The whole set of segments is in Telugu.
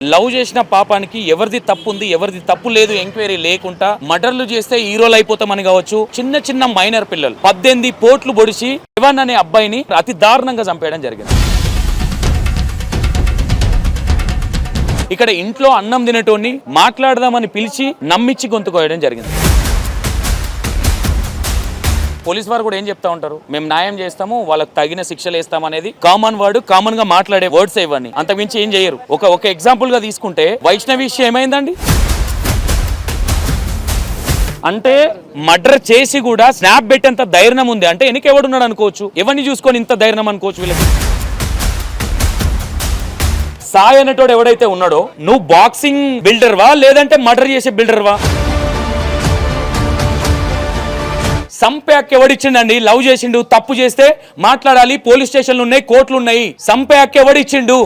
లవ్ చేసిన పాపానికి ఎవరిది తప్పు ఉంది ఎవరిది తప్పు లేదు ఎంక్వైరీ లేకుండా మర్డర్లు చేస్తే హీరోలు అయిపోతామని కావచ్చు. చిన్న చిన్న మైనర్ పిల్లలు 18 పోట్లు పొడిచి శివన్ అనే అబ్బాయిని అతి దారుణంగా చంపేయడం జరిగింది. ఇక్కడ ఇంట్లో అన్నం తినేటోని మాట్లాడదామని పిలిచి నమ్మించి గొంతు కోయడం జరిగింది. పోలీస్ వారు కూడా ఏం చెప్తా ఉంటారు, మేము న్యాయం చేస్తాము, వాళ్ళకి తగిన శిక్షలు వేస్తాం అనేది కామన్ వర్డ్, కామన్ గా మాట్లాడే వర్డ్స్ ఇవన్నీ. అంతకుమించి ఏం చేయరు. ఒక ఎగ్జాంపుల్ గా తీసుకుంటే వైష్ణవి విషయం ఏమైందండి అంటే మర్డర్ చేసి కూడా స్నాప్ పెట్టేంత ధైర్యం ఉంది అంటే ఎవడున్నాడు అనుకోవచ్చు, ఎవరిని చూసుకొని ఇంత ధైర్యం అనుకోవచ్చు వీళ్ళకి. సాయి అనేటోడు ఎవడైతే ఉన్నాడో నువ్వు బాక్సింగ్ బిల్డర్ వా లేదంటే మర్డర్ చేసే బిల్డర్ వా? సంపేక్ ఎవడిచ్చిండండి? లవ్ చేసిండు, తప్పు చేస్తే మాట్లాడాలి, పోలీస్ స్టేషన్లు ఉన్నాయి, కోర్టులు ఉన్నాయి. సంపేక్ ఎవడిచ్చిండు?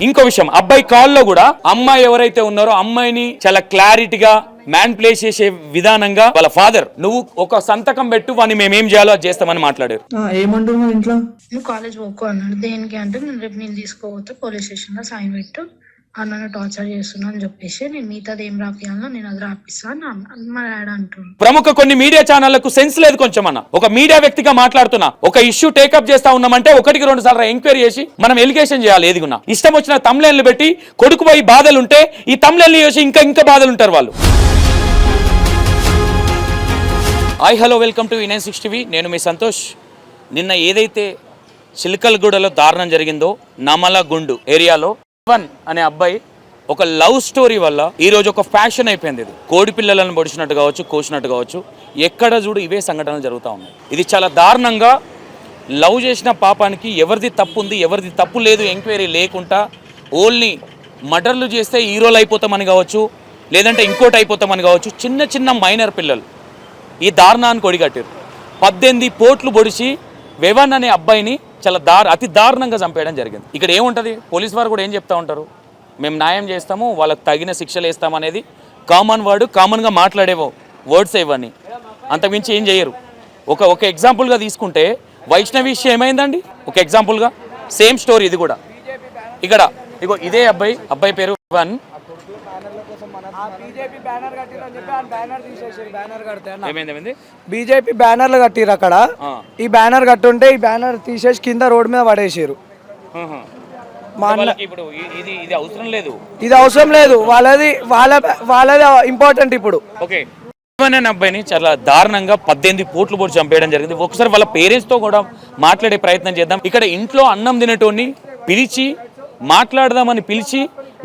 ఇంకో విషయం, అబ్బాయి కాల్లో కూడా అమ్మాయి ఎవరైతే ఉన్నారో అమ్మాయిని చాలా క్లారిటీగా మ్యాన్ప్లేస్ చేసే విధానంగా వాళ్ళ ఫాదర్ నువ్వు ఒక సంతకం పెట్టు వాడిని మేమేం చేయాలో అది చేస్తామని మాట్లాడారు. ఏమంటున్నావు ఇంట్లో? నువ్వు కాలేజ్ పోకో అన్నాడు. దేనికి అంటే నేను రేపు నేను తీసుకోపోతే పోలీస్ స్టేషన్ లో సైన్ పెట్టు, అన్న టార్చర్ చేస్తున్నా అని చెప్పేసి నేను మిగతాది ఏం రాపియాలో నేను అది రాపిస్తాను మా డాడీ అంటున్నాను. ప్రముఖ కొన్ని మీడియా ఛానళ్లకు సెన్స్ లేదు కొంచెం అన్న. ఒక మీడియా వ్యక్తిగా మాట్లాడుతున్నా, ఒక ఇష్యూ టేకప్ చేస్తా ఉన్నామంటే 1-2 సార్లు ఎంక్వైరీ చేసి మనం ఎలిగేషన్ చేయాలి. ఏదిగున్నా ఇష్టం వచ్చిన తమ్లైన్లు పెట్టి కొడుకు పోయి బాధలుంటే ఈ తమ్లైన్లు చేసి ఇంకా బాధలు ఉంటారు వాళ్ళు. Hi hello welcome to E960 TV. నేను మీ సంతోష్. నిన్న ఏదైతే చిలకలగూడలో దారుణం జరిగిందో నమలగుండు ఏరియాలో శివన్ అనే అబ్బాయి ఒక లవ్ స్టోరీ వల్ల ఈరోజు ఒక ఫ్యాషన్ అయిపోయింది. ఇది కోడి పిల్లలను పొడిచినట్టు కావచ్చు, కోసినట్టు కావచ్చు, ఎక్కడ చూడు ఇవే సంఘటనలు జరుగుతూ ఉన్నాయి. ఇది చాలా దారుణంగా లవ్ చేసిన పాపానికి ఎవరిది తప్పు ఉంది ఎవరిది తప్పు లేదు ఎంక్వైరీ లేకుండా ఓన్లీ మర్డర్లు చేస్తే హీరోలు అయిపోతామని కావచ్చు, లేదంటే ఇంకోటి అయిపోతామని కావచ్చు. చిన్న చిన్న మైనర్ పిల్లలు ఈ దారుణానికి ఒడిగట్టారు. 18 పోట్లు పొడిచి శివన్ అనే అబ్బాయిని చాలా అతి దారుణంగా చంపేయడం జరిగింది. ఇక్కడ ఏముంటుంది, పోలీస్ వారు కూడా ఏం చెప్తా ఉంటారు, మేము న్యాయం చేస్తాము, వాళ్ళకి తగిన శిక్షలు వేస్తాం అనేది కామన్ వర్డ్, కామన్గా మాట్లాడే వర్డ్స్ ఇవన్నీ. అంతకుమించి ఏం చేయరు. ఒక ఎగ్జాంపుల్గా తీసుకుంటే వైష్ణవి విషయం ఏమైందండి ఒక ఎగ్జాంపుల్గా సేమ్ స్టోరీ. ఇది కూడా ఇక్కడ ఇగో ఇదే అబ్బాయి పేరు శివన్. బీజేపీ బ్యానర్లు కట్టిరు అక్కడ. ఈ బ్యానర్ కట్టుంటే ఈ బ్యానర్ తీసేసి కింద రోడ్ మీద పడేసారు. ఇది అవసరం లేదు, వాళ్ళది ఇంపార్టెంట్. ఇప్పుడు ఓకే, శివన్ అనే అబ్బాయిని చాలా దారుణంగా 18 పోట్లు పోటీ చంపేయడం జరిగింది. ఒకసారి వాళ్ళ పేరెంట్స్ తో కూడా మాట్లాడే ప్రయత్నం చేద్దాం. ఇక్కడ ఇంట్లో అన్నం తినేటోని పిలిచి మాట్లాడదామని పిలిచి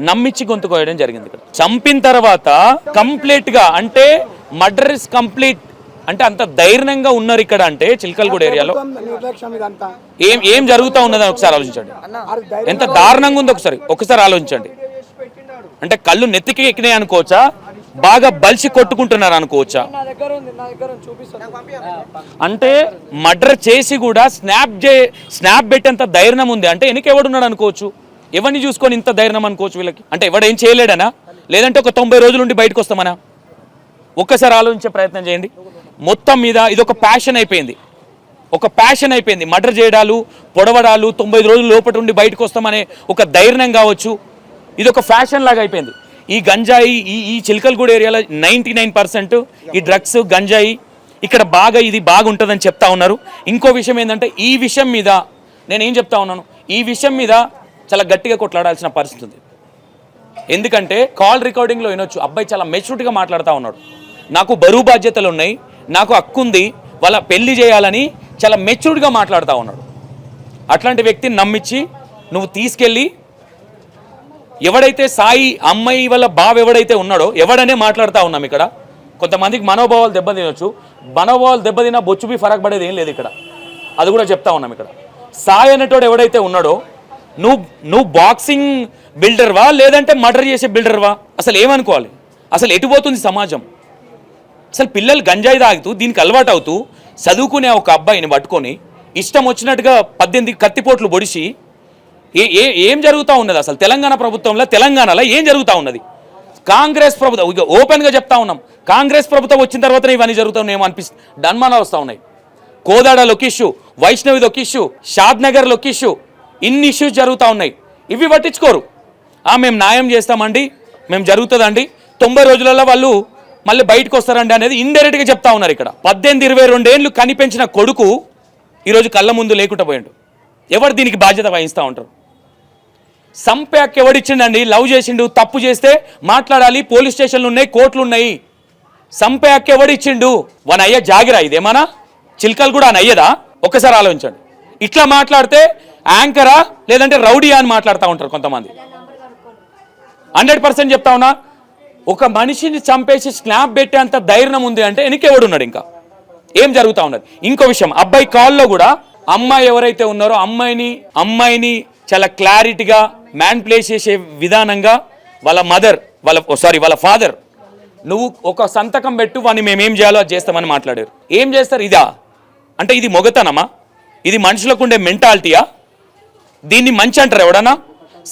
నమ్మించి గొంతు కోయడం జరిగింది. ఇక్కడ చంపిన తర్వాత కంప్లీట్ గా అంటే మర్డర్ ఇస్ కంప్లీట్ అంటే అంత ధైర్యంగా ఉన్నారు ఇక్కడ. అంటే చిలకలగూడ ఏరియాలో ఏం జరుగుతూ ఉన్నదని ఒకసారి ఆలోచించండి. ఎంత దారుణంగా ఉందో ఒకసారి ఆలోచించండి. అంటే కళ్ళు నెత్తికి ఎక్కినాయి అనుకోవచ్చా, బాగా బలిసి కొట్టుకుంటున్నారు అనుకోవచ్చా? అంటే మర్డర్ చేసి కూడా స్నాప్ పెట్టేంత ధైర్యం ఉంది అంటే ఎవడున్నాడు అనుకోవచ్చు, ఎవరిని చూసుకొని ఇంత ధైర్యం అనుకోవచ్చు వీళ్ళకి. అంటే ఎవడేం చేయలేడనా, లేదంటే ఒక 90 రోజుల నుండి బయటకు వస్తామనా? ఒక్కసారి ఆలోచించే ప్రయత్నం చేయండి. మొత్తం మీద ఇది ఒక ప్యాషన్ అయిపోయింది. మర్డర్ చేయడాలు, పొడవడాలు, 90 రోజుల లోపల నుండి బయటకు వస్తామనే ఒక ధైర్యం కావచ్చు, ఇది ఒక ఫ్యాషన్ లాగా అయిపోయింది. ఈ గంజాయి ఈ చిలకలగూడ ఏరియాలో 99% ఈ డ్రగ్స్ గంజాయి ఇక్కడ ఇది బాగా ఉంటుందని చెప్తా ఉన్నారు. ఇంకో విషయం ఏంటంటే ఈ విషయం మీద నేనేం చెప్తా ఉన్నాను, ఈ విషయం మీద చాలా గట్టిగా కొట్లాడాల్సిన పరిస్థితి ఉంది. ఎందుకంటే కాల్ రికార్డింగ్లో వినొచ్చు, అబ్బాయి చాలా మెచ్యూర్డ్గా మాట్లాడుతూ ఉన్నాడు. నాకు బరువు బాధ్యతలు ఉన్నాయి, నాకు హక్కు ఉంది, వాళ్ళ పెళ్లి చేయాలని చాలా మెచ్యూర్డ్గా మాట్లాడుతూ ఉన్నాడు. అట్లాంటి వ్యక్తిని నమ్మించి నువ్వు తీసుకెళ్ళి ఎవడైతే సాయి అమ్మాయి వాళ్ళ బావ ఎవడైతే ఉన్నాడో ఎవడనే మాట్లాడుతూ ఉన్నాం. ఇక్కడ కొంతమందికి మనోభావాలు దెబ్బతినొచ్చు, మనోభావాలు దెబ్బతినా బొచ్చుబి ఫరక్ పడేది ఏం లేదు ఇక్కడ, అది కూడా చెప్తా ఉన్నాం. ఇక్కడ సాయి అనేటోడు ఎవడైతే ఉన్నాడో నువ్వు బాక్సింగ్ బిల్డర్ వా లేదంటే మర్డర్ చేసే బిల్డర్ వా? అసలు ఏమనుకోవాలి, అసలు ఎటుపోతుంది సమాజం? అసలు పిల్లలు గంజాయి తాగుతూ దీనికి అలవాటు అవుతూ చదువుకునే ఒక అబ్బాయిని పట్టుకొని ఇష్టం వచ్చినట్టుగా 18 కత్తిపోట్లు పొడిచి ఏం జరుగుతూ ఉన్నది అసలు తెలంగాణ ప్రభుత్వంలో? తెలంగాణలో ఏం జరుగుతూ ఉన్నది? కాంగ్రెస్ ప్రభుత్వం ఓపెన్గా చెప్తా ఉన్నాం, కాంగ్రెస్ ప్రభుత్వం వచ్చిన తర్వాతనే ఇవన్నీ జరుగుతాయేమో అనిపిస్తుంది. డన్మానాలు వస్తూ ఉన్నాయి. కోదాడలో ఒక ఇష్యూ, వైష్ణవిది ఒక ఇష్యూ, షాద్ నగర్లో ఒక ఇష్యూ, ఇన్ని ఇష్యూస్ జరుగుతూ ఉన్నాయి. ఇవి పట్టించుకోరు. మేము న్యాయం చేస్తామండి, మేము జరుగుతుందండి, 90 రోజులలో వాళ్ళు మళ్ళీ బయటకు వస్తారండి అనేది ఇండైరెక్ట్గా చెప్తా ఉన్నారు. ఇక్కడ 18-22 ఏళ్ళు కనిపెంచిన కొడుకు ఈరోజు కళ్ళ ముందు లేకుండా పోయాడు. ఎవరు దీనికి బాధ్యత వహిస్తూ ఉంటారు? సంపాక్ ఎవడిచ్చిండండి? లవ్ చేసిండు, తప్పు చేస్తే మాట్లాడాలి, పోలీస్ స్టేషన్లు ఉన్నాయి, కోర్టులు ఉన్నాయి. సంపాక్ ఎవడిచ్చిండు? వన్ అయ్యే జాగిరా ఇదేమన్నా? చిల్కలు కూడా అని అయ్యేదా? ఒక్కసారి ఆలోచించండి. ఇట్లా మాట్లాడితే యాంకరా లేదంటే రౌడీయా అని మాట్లాడుతూ ఉంటారు కొంతమంది. 100% చెప్తా ఉన్నా, ఒక మనిషిని చంపేసి స్నాప్ పెట్టేంత ధైర్యం ఉంది అంటే వెనకెవడున్నాడు? ఇంకా ఏం జరుగుతూ ఉన్నది? ఇంకో విషయం, అబ్బాయి కాల్లో కూడా అమ్మాయి ఎవరైతే ఉన్నారో అమ్మాయిని చాలా క్లారిటీగా మ్యానిపులేట్ చేసే విధానంగా వాళ్ళ ఫాదర్ నువ్వు ఒక సంతకం పెట్టు, వాడిని మేమేం చేయాలో అది చేస్తామని మాట్లాడారు. ఏం చేస్తారు? ఇదా అంటే ఇది మొగతనమా? ఇది మనుషులకు ఉండే మెంటాలిటీయా? దీన్ని మంచి అంటారు ఎవడన్నా?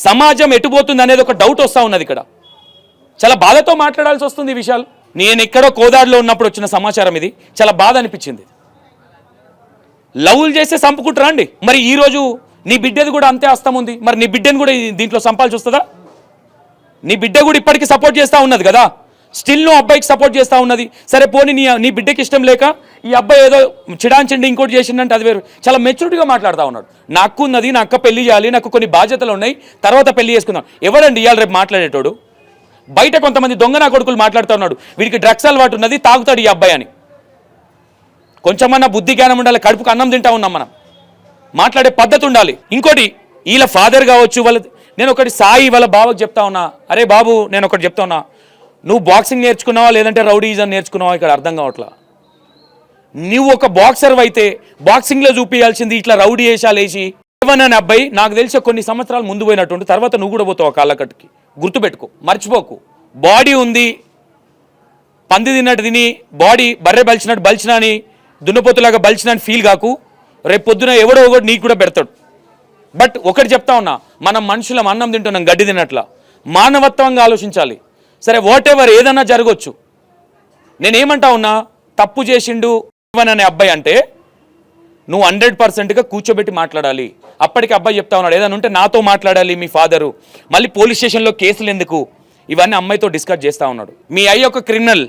సమాజం ఎటుపోతుంది అనేది ఒక డౌట్ వస్తూ ఉన్నది. ఇక్కడ చాలా బాధతో మాట్లాడాల్సి వస్తుంది ఈ విషయాలు. నేను ఎక్కడో కోదాడులో ఉన్నప్పుడు వచ్చిన సమాచారం ఇది. చాలా బాధ అనిపించింది. లవ్లు చేస్తే చంపుకుంటారా అండి? మరి ఈరోజు నీ బిడ్డది కూడా అంతే అస్తం ఉంది. మరి నీ బిడ్డను కూడా దీంట్లో చంపాల్సి వస్తుందా? నీ బిడ్డ కూడా ఇప్పటికీ సపోర్ట్ చేస్తూ ఉన్నది కదా, స్టిల్ నువ్వు అబ్బాయికి సపోర్ట్ చేస్తూ ఉన్నది. సరే పోనీ నీ బిడ్డకి ఇష్టం లేక ఈ అబ్బాయి ఏదో చిడాంచండి ఇంకోటి చేసిండంటే అది వేరు. చాలా మెచ్యూరిటీగా మాట్లాడుతూ ఉన్నాడు. నా అక్క ఉన్నది, నా అక్క పెళ్లి చేయాలి, నాకు కొన్ని బాధ్యతలు ఉన్నాయి, తర్వాత పెళ్లి చేసుకుందాం. ఎవరండి ఇవాళ రేపు మాట్లాడేటోడు? బయట కొంతమంది దొంగ నా కొడుకులు మాట్లాడుతూ ఉన్నాడు, వీడికి డ్రగ్స్ అలవాటు ఉన్నది, తాగుతాడు ఈ అబ్బాయి అని. కొంచెమన్నా బుద్ధి జ్ఞానం ఉండాలి. కడుపుకు అన్నం తింటా ఉన్నాం మనం, మాట్లాడే పద్ధతి ఉండాలి. ఇంకోటి, వీళ్ళ ఫాదర్ కావచ్చు, నేను ఒకటి సాయి వాళ్ళ బావకు చెప్తా ఉన్నా, అరే బాబు నేను ఒకటి చెప్తా ఉన్నా, నువ్వు బాక్సింగ్ నేర్చుకున్నావా లేదంటే రౌడీజం నేర్చుకున్నావా ఇక్కడ అర్థం కావట్లా. నువ్వు ఒక బాక్సర్ అయితే బాక్సింగ్లో చూపించాల్సింది ఇట్లా రౌడీ వేషాలు వేసి. అనే అబ్బాయి నాకు తెలిసి కొన్ని సంవత్సరాలు ముందు పోయినట్టుండి, తర్వాత నువ్వు కూడా పోతావు కాళ్ళకట్టుకి. గుర్తుపెట్టుకో, మర్చిపోకు. బాడీ ఉంది, పంది తిన్నట్టు తిని బాడీ బర్రె బలిచినా అని దున్నపోతులాగా బలిచినా అని ఫీల్ కాకు. రేపు పొద్దున ఎవడో ఒకటి నీకు కూడా పెడతాడు. బట్ ఒకటి చెప్తా ఉన్నా, మనం మనుషులం, అన్నం తింటున్నాం గడ్డి తిన్నట్ల. మానవత్వంగా ఆలోచించాలి. సరే వాట్ ఎవర్ ఏదన్నా జరగవచ్చు. నేనేమంటా ఉన్నా, తప్పు చేసిండు అనే అబ్బాయి అంటే నువ్వు 100%గా కూర్చోబెట్టి మాట్లాడాలి. అప్పటికి అబ్బాయి చెప్తా ఉన్నాడు, ఏదైనా ఉంటే నాతో మాట్లాడాలి మీ ఫాదరు, మళ్ళీ పోలీస్ స్టేషన్లో కేసులు ఎందుకు, ఇవన్నీ అమ్మాయితో డిస్కస్ చేస్తూ ఉన్నాడు. మీ అయ్య ఒక క్రిమినల్.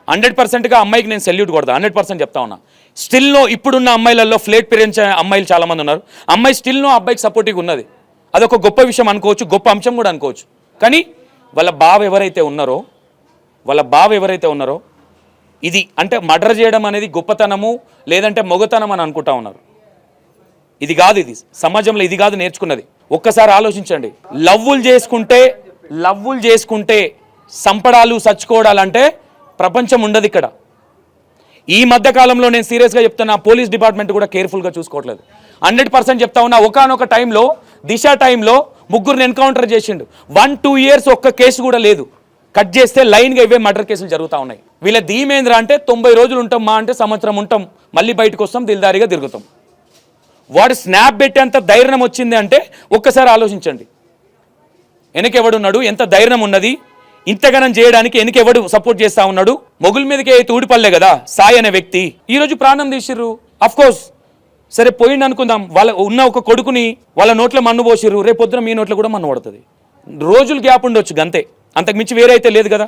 100%గా అమ్మాయికి నేను సెల్యూట్ కొడతా, 100% చెప్తా ఉన్నా. స్టిల్నో ఇప్పుడున్న అమ్మాయిలలో ఫ్లేట్ పేరెంట్స్ అమ్మాయిలు చాలామంది ఉన్నారు. అమ్మాయి స్టిల్నో అబ్బాయికి సపోర్టివ్గా ఉన్నది. అదొక గొప్ప విషయం అనుకోవచ్చు, గొప్ప అంశం కూడా అనుకోవచ్చు. కానీ వాళ్ళ బావ ఎవరైతే ఉన్నారో ఇది అంటే మర్డర్ చేయడం అనేది గొప్పతనము లేదంటే మొగతనం అని అనుకుంటా ఉన్నారు. ఇది కాదు, ఇది సమాజంలో ఇది కాదు నేర్చుకున్నది. ఒక్కసారి ఆలోచించండి. లవ్వులు చేసుకుంటే సంపడాలు చచ్చుకోవడాలంటే ప్రపంచం ఉండదు ఇక్కడ. ఈ మధ్య కాలంలో నేను సీరియస్గా చెప్తున్నా, పోలీస్ డిపార్ట్మెంట్ కూడా కేర్ఫుల్గా చూసుకోవట్లేదు. 100% చెప్తా ఉన్నా. ఒకానొక టైంలో దిశ టైంలో 3 ఎన్కౌంటర్ చేసిండు. 1-2 ఇయర్స్ ఒక్క కేసు కూడా లేదు. కట్ చేస్తే లైన్గా ఇవే మర్డర్ కేసులు జరుగుతూ ఉన్నాయి. వీళ్ళ ధీమేంద్ర అంటే 90 రోజులు ఉంటాం, మా అంటే సంవత్సరం ఉంటాం, మళ్ళీ బయటకు వస్తాం, దిల్దారిగా తిరుగుతాం. వాడు స్నాప్ పెట్టేంత ధైర్యం వచ్చింది అంటే ఒక్కసారి ఆలోచించండి. వెనకెవడున్నాడు, ఎంత ధైర్యం ఉన్నది, ఇంతగానం చేయడానికి వెనకెవడు సపోర్ట్ చేస్తూ ఉన్నాడు. మొగుల మీదకి అయితే ఊడిపడలే కదా సాయి అనే వ్యక్తి. ఈరోజు ప్రాణం తీసిర్రు. అఫ్కోర్స్ సరే పోయింది అనుకుందాం, వాళ్ళ ఉన్న ఒక కొడుకుని వాళ్ళ నోట్లో మన్ను పోసిర్రు, రేపు పొద్దున మీ నోట్లో కూడా మన్ను పడుతుంది. రోజులు గ్యాప్ ఉండొచ్చు గంతే, అంతకుమించి వేరే అయితే లేదు కదా.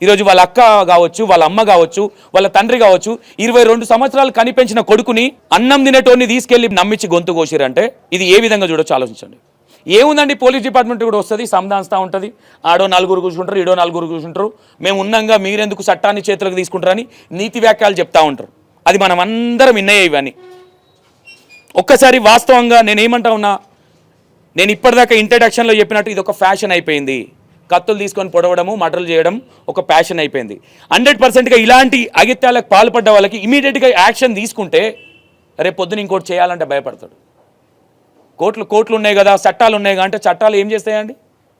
ఈరోజు వాళ్ళ అక్క కావచ్చు, వాళ్ళ అమ్మ కావచ్చు, వాళ్ళ తండ్రి కావచ్చు, 22 సంవత్సరాలు కనిపెంచిన కొడుకుని అన్నం తినేటోని తీసుకెళ్లి నమ్మించి గొంతు కోసిరంటే ఇది ఏ విధంగా చూడొచ్చు ఆలోచించండి. ఏముందండి, పోలీస్ డిపార్ట్మెంట్ కూడా వస్తుంది, సంధానిస్తూ ఉంటుంది. ఆడో 4 కూర్చుంటారు, ఈడో 4 కూర్చుంటారు. మేము ఉన్నాగా మీరెందుకు చట్టాన్ని చేతులకు తీసుకుంటారని నీతి వ్యాఖ్యలు చెప్తా ఉంటారు. అది మనం అందరం విన్నయ్యే ఇవన్నీ. ఒక్కసారి వాస్తవంగా నేనేమంటా ఉన్నా, నేను ఇప్పటిదాకా ఇంట్రడక్షన్లో చెప్పినట్టు ఇది ఒక ఫ్యాషన్ అయిపోయింది. కత్తులు తీసుకొని పొడవడము, మర్డర్లు చేయడం ఒక ప్యాషన్ అయిపోయింది. 100%గా ఇలాంటి అగిత్యాలకు పాల్పడ్డ వాళ్ళకి ఇమీడియట్గా యాక్షన్ తీసుకుంటే రేపు పొద్దున ఇంకోటి చేయాలంటే భయపడతాడు. కోర్టులు ఉన్నాయి కదా, చట్టాలు ఉన్నాయి కదా అంటే చట్టాలు ఏం చేస్తాయండి?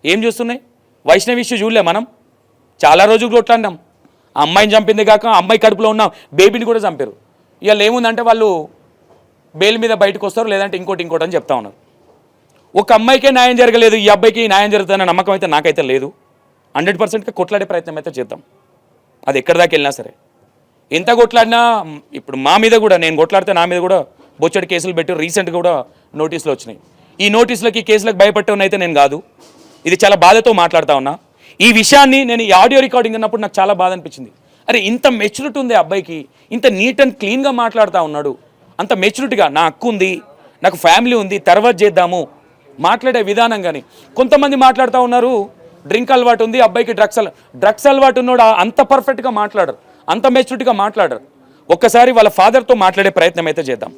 ఏం చేస్తున్నాయి? వైష్ణవి ఇష్యూ చూడలే మనం, చాలా రోజులు కొట్లాడినాం. ఆ అమ్మాయిని చంపింది కాక అమ్మాయి కడుపులో ఉన్న బేబీని కూడా చంపారు. ఇవాళ ఏముందంటే వాళ్ళు బెయిల్ మీద బయటకు వస్తారు, లేదంటే ఇంకోటి అని చెప్తా ఉన్నారు. ఒక అమ్మాయికే న్యాయం జరగలేదు, ఈ అబ్బాయికి న్యాయం జరుగుతుందన్న నమ్మకం అయితే నాకైతే లేదు. 100%గా కొట్లాడే ప్రయత్నం అయితే చేద్దాం, అది ఎక్కడి దాకా వెళ్ళినా సరే. ఎంత కొట్లాడినా ఇప్పుడు మా మీద కూడా, నేను కొట్లాడితే నా మీద కూడా బొచ్చడి కేసులు పెట్టి రీసెంట్గా కూడా నోటీసులు వచ్చినాయి. ఈ నోటీసులకి కేసులకు భయపడటం నేను కాదు. ఇది చాలా బాధతో మాట్లాడుతూ ఉన్నా. ఈ విషయాన్ని నేను ఈ ఆడియో రికార్డింగ్ అన్నప్పుడు నాకు చాలా బాధ అనిపించింది. అరే ఇంత మెచ్యూరిటీ ఉంది అబ్బాయికి, ఇంత నీట్ అండ్ క్లీన్గా మాట్లాడుతూ ఉన్నాడు, అంత మెచ్యూరిటీగా నా హక్కు ఉంది, నాకు ఫ్యామిలీ ఉంది, తర్వాత చేద్దాము మాట్లాడే విధానం. కానీ కొంతమంది మాట్లాడుతూ ఉన్నారు డ్రింక్ అలవాటు ఉంది అబ్బాయికి, డ్రగ్స్ అలవాటు ఉన్నాడు, అంత పర్ఫెక్ట్గా మాట్లాడరు, అంత మెచ్యూరిటీగా మాట్లాడరు. ఒక్కసారి వాళ్ళ ఫాదర్తో మాట్లాడే ప్రయత్నం అయితే చేద్దాం.